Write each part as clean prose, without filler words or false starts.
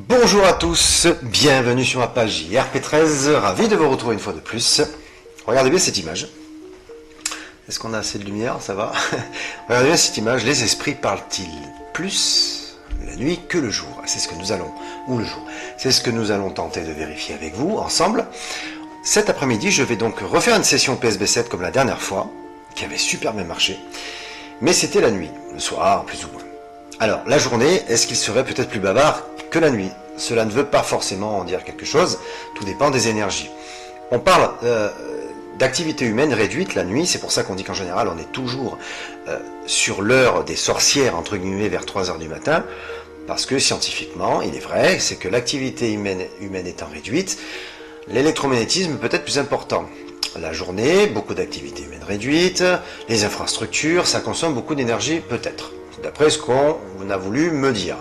Bonjour à tous, bienvenue sur ma page IRP13, ravi de vous retrouver une fois de plus. Regardez bien cette image. Est-ce qu'on a assez de lumière? Ça va. Regardez bien cette image, les esprits parlent-ils plus la nuit que le jour? C'est ce que nous allons, ou le jour, c'est ce que nous allons tenter de vérifier avec vous, ensemble. Cet après-midi, je vais donc refaire une session PSB7 comme la dernière fois, qui avait super bien marché, mais c'était la nuit, le soir, plus ou moins. Alors, la journée, est-ce qu'il serait peut-être plus bavard que la nuit? Cela ne veut pas forcément en dire quelque chose, tout dépend des énergies. On parle d'activité humaine réduite la nuit, c'est pour ça qu'on dit qu'en général on est toujours sur l'heure des sorcières, entre guillemets, vers 3 heures du matin, parce que scientifiquement, il est vrai, c'est que l'activité humaine étant réduite, l'électromagnétisme peut être plus important. La journée, beaucoup d'activités humaines réduites, les infrastructures, ça consomme beaucoup d'énergie peut-être, d'après ce qu'on a voulu me dire.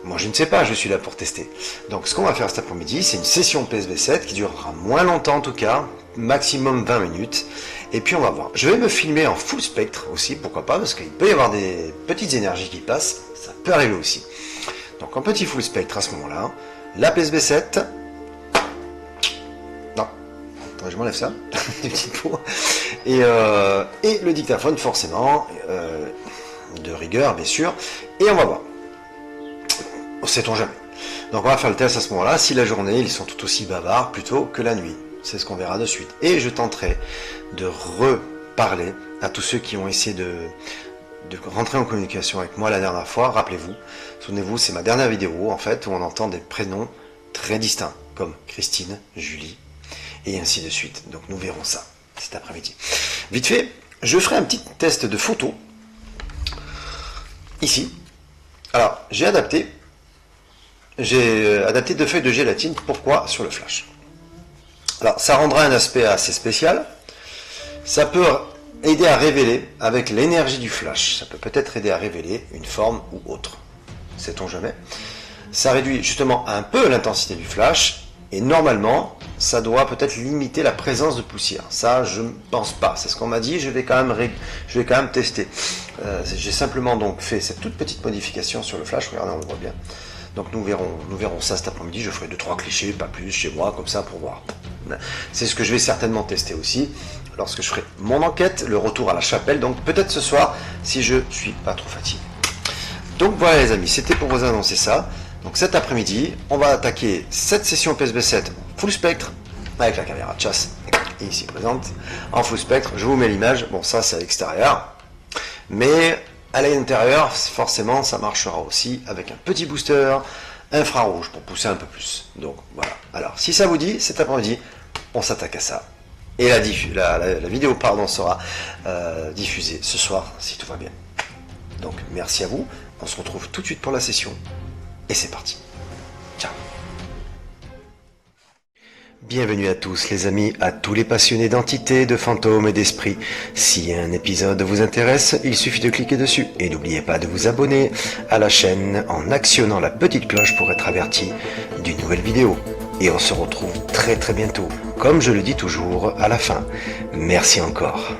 Moi je ne sais pas, je suis là pour tester. Donc ce qu'on va faire cet après-midi, c'est une session PSB7 qui durera moins longtemps en tout cas, maximum 20 minutes. Et puis on va voir. Je vais me filmer en full spectre aussi, pourquoi pas, parce qu'il peut y avoir des petites énergies qui passent, ça peut arriver aussi. Donc en petit full spectre à ce moment-là, la PSB7. Non, attends, je m'enlève ça, des petites pots. Et le dictaphone forcément, de rigueur bien sûr, et on va voir. Sait-on jamais. Donc on va faire le test à ce moment-là. Si la journée, ils sont tout aussi bavards plutôt que la nuit. C'est ce qu'on verra de suite. Et je tenterai de reparler à tous ceux qui ont essayé de rentrer en communication avec moi la dernière fois. Rappelez-vous, souvenez-vous, c'est ma dernière vidéo en fait, où on entend des prénoms très distincts, comme Christine, Julie, et ainsi de suite. Donc nous verrons ça cet après-midi. Vite fait, je ferai un petit test de photo. Ici. Alors, j'ai adapté 2 feuilles de gélatine. Pourquoi? Sur le flash. Alors, ça rendra un aspect assez spécial. Ça peut aider à révéler, avec l'énergie du flash, ça peut peut-être aider à révéler une forme ou autre. Sait-on jamais. Ça réduit justement un peu l'intensité du flash, et normalement, ça doit peut-être limiter la présence de poussière. Ça, je ne pense pas. C'est ce qu'on m'a dit, je vais quand même tester. J'ai simplement donc fait cette toute petite modification sur le flash, regardez, on le voit bien. Donc nous verrons ça cet après-midi, je ferai 2-3 clichés, pas plus, chez moi, comme ça, pour voir. C'est ce que je vais certainement tester aussi, lorsque je ferai mon enquête, le retour à la chapelle, donc peut-être ce soir, si je suis pas trop fatigué. Donc voilà les amis, c'était pour vous annoncer ça. Donc cet après-midi, on va attaquer cette session PSB7 full spectre, avec la caméra de chasse, ici présente, en full spectre, je vous mets l'image, bon ça c'est à l'extérieur, mais à l'intérieur, forcément, ça marchera aussi avec un petit booster infrarouge pour pousser un peu plus. Donc voilà. Alors, si ça vous dit, cet après-midi, on s'attaque à ça. Et la vidéo sera diffusée ce soir, si tout va bien. Donc, merci à vous. On se retrouve tout de suite pour la session. Et c'est parti. Ciao. Bienvenue à tous les amis, à tous les passionnés d'entités, de fantômes et d'esprits. Si un épisode vous intéresse, il suffit de cliquer dessus. Et n'oubliez pas de vous abonner à la chaîne en actionnant la petite cloche pour être averti d'une nouvelle vidéo. Et on se retrouve très bientôt, comme je le dis toujours à la fin. Merci encore.